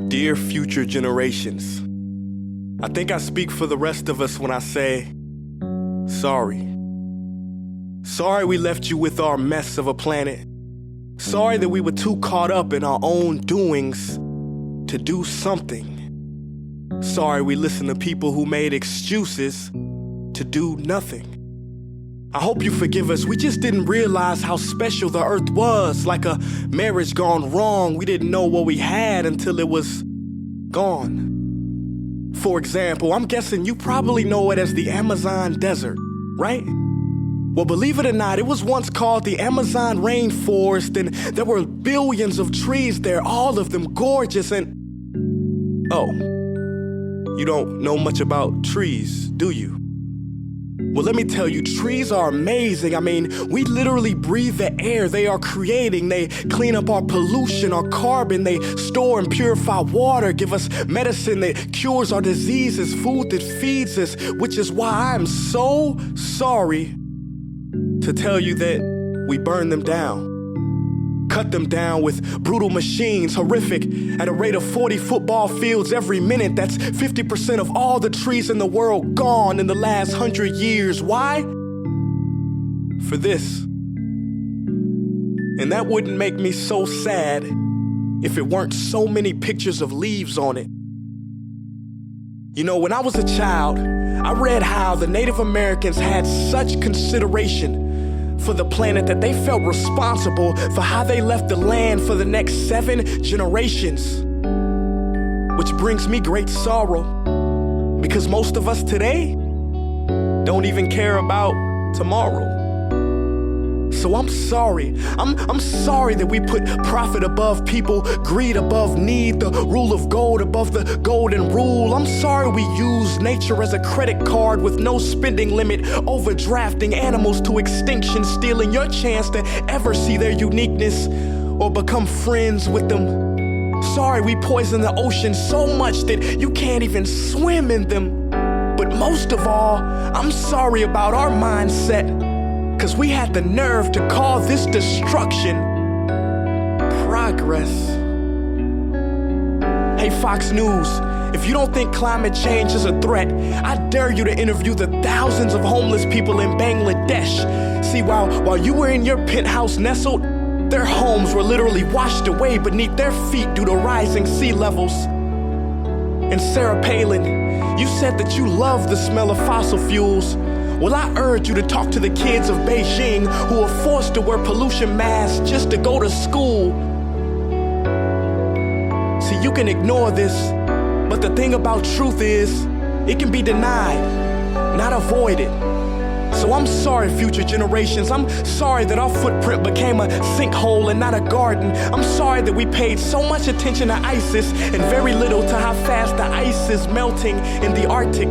Dear future generations, I think I speak for the rest of us when I say, sorry. Sorry we left you with our mess of a planet. Sorry that we were too caught up in our own doings to do something. Sorry we listened to people who made excuses to do nothing. I hope you forgive us. We just didn't realize how special the earth was. Like a marriage gone wrong, we didn't know what we had until it was gone. For example, I'm guessing you probably know it as the Amazon desert, right? Well, believe it or not, it was once called the Amazon rainforest, and there were billions of trees there, all of them gorgeous, and... Oh, you don't know much about trees, do you? Well, let me tell you, trees are amazing. I mean, we literally breathe the air they are creating. They clean up our pollution, our carbon. They store and purify water, give us medicine that cures our diseases, food that feeds us, which is why I'm so sorry to tell you that we burn them down. Cut them down with brutal machines, horrific, at a rate of 40 football fields every minute. That's 50% of all the trees in the world gone in the last 100 years. Why? For this. And that wouldn't make me so sad if it weren't so many pictures of leaves on it. You know, when I was a child, I read how the Native Americans had such consideration for the planet that they felt responsible for how they left the land for the next 7 generations. Which brings me great sorrow, because most of us today don't even care about tomorrow. So I'm sorry. I'm sorry that we put profit above people, greed above need, the rule of gold above the golden rule. I'm sorry we use nature as a credit card with no spending limit, overdrafting animals to extinction, stealing your chance to ever see their uniqueness or become friends with them. Sorry we poison the ocean so much that you can't even swim in them. But most of all, I'm sorry about our mindset, 'cause we had the nerve to call this destruction progress. Hey Fox News, if you don't think climate change is a threat, I dare you to interview the thousands of homeless people in Bangladesh. See, while you were in your penthouse nestled, their homes were literally washed away beneath their feet due to rising sea levels. And Sarah Palin, you said that you love the smell of fossil fuels. Well, I urge you to talk to the kids of Beijing who are forced to wear pollution masks just to go to school. See, you can ignore this, but the thing about truth is, it can be denied, not avoided. So I'm sorry, future generations. I'm sorry that our footprint became a sinkhole and not a garden. I'm sorry that we paid so much attention to ISIS and very little to how fast the ice is melting in the Arctic.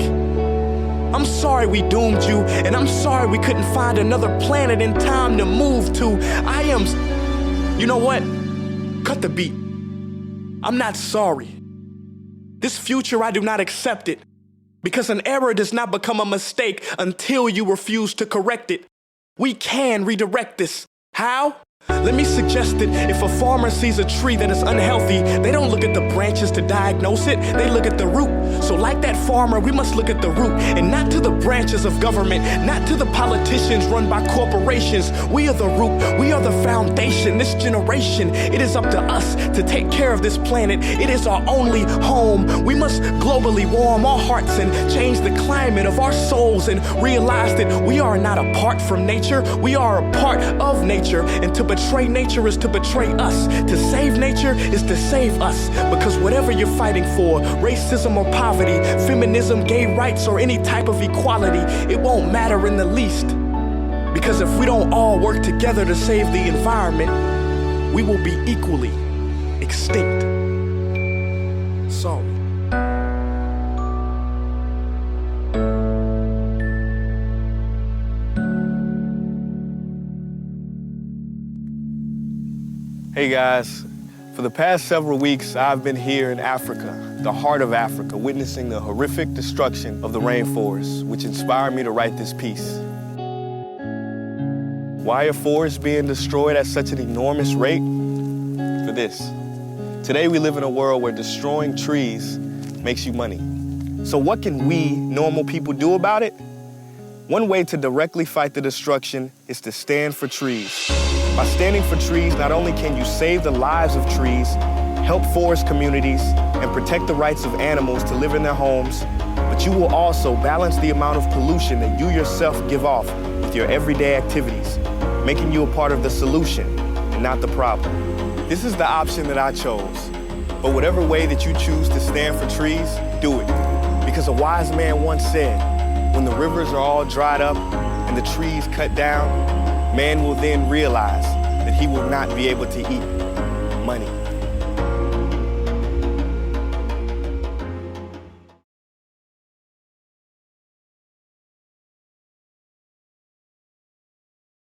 I'm sorry we doomed you, and I'm sorry we couldn't find another planet in time to move to. You know what? Cut the beat. I'm not sorry. This future, I do not accept it, because an error does not become a mistake until you refuse to correct it. We can redirect this. How? Let me suggest that if a farmer sees a tree that is unhealthy, they don't look at the branches to diagnose it, they look at the root. So like that farmer, we must look at the root, and not to the branches of government, not to the politicians run by corporations. We are the root, we are the foundation. This generation, it is up to us to take care of this planet. It is our only home. We must globally warm our hearts and change the climate of our souls and realize that we are not apart from nature, we are a part of nature. And to betray nature is to betray us. To save nature is to save us. Because whatever you're fighting for, racism or poverty, feminism, gay rights, or any type of equality, it won't matter in the least. Because if we don't all work together to save the environment, we will be equally extinct. Sorry. Hey guys, for the past several weeks, I've been here in Africa, the heart of Africa, witnessing the horrific destruction of the rainforest, which inspired me to write this piece. Why are forests being destroyed at such an enormous rate? For this, Today we live in a world where destroying trees makes you money. So what can we, normal people, do about it? One way to directly fight the destruction is to stand for trees. By standing for trees, not only can you save the lives of trees, help forest communities, and protect the rights of animals to live in their homes, but you will also balance the amount of pollution that you yourself give off with your everyday activities, making you a part of the solution and not the problem. This is the option that I chose. But whatever way that you choose to stand for trees, do it. Because a wise man once said, when the rivers are all dried up and the trees cut down, man will then realize that he will not be able to eat money.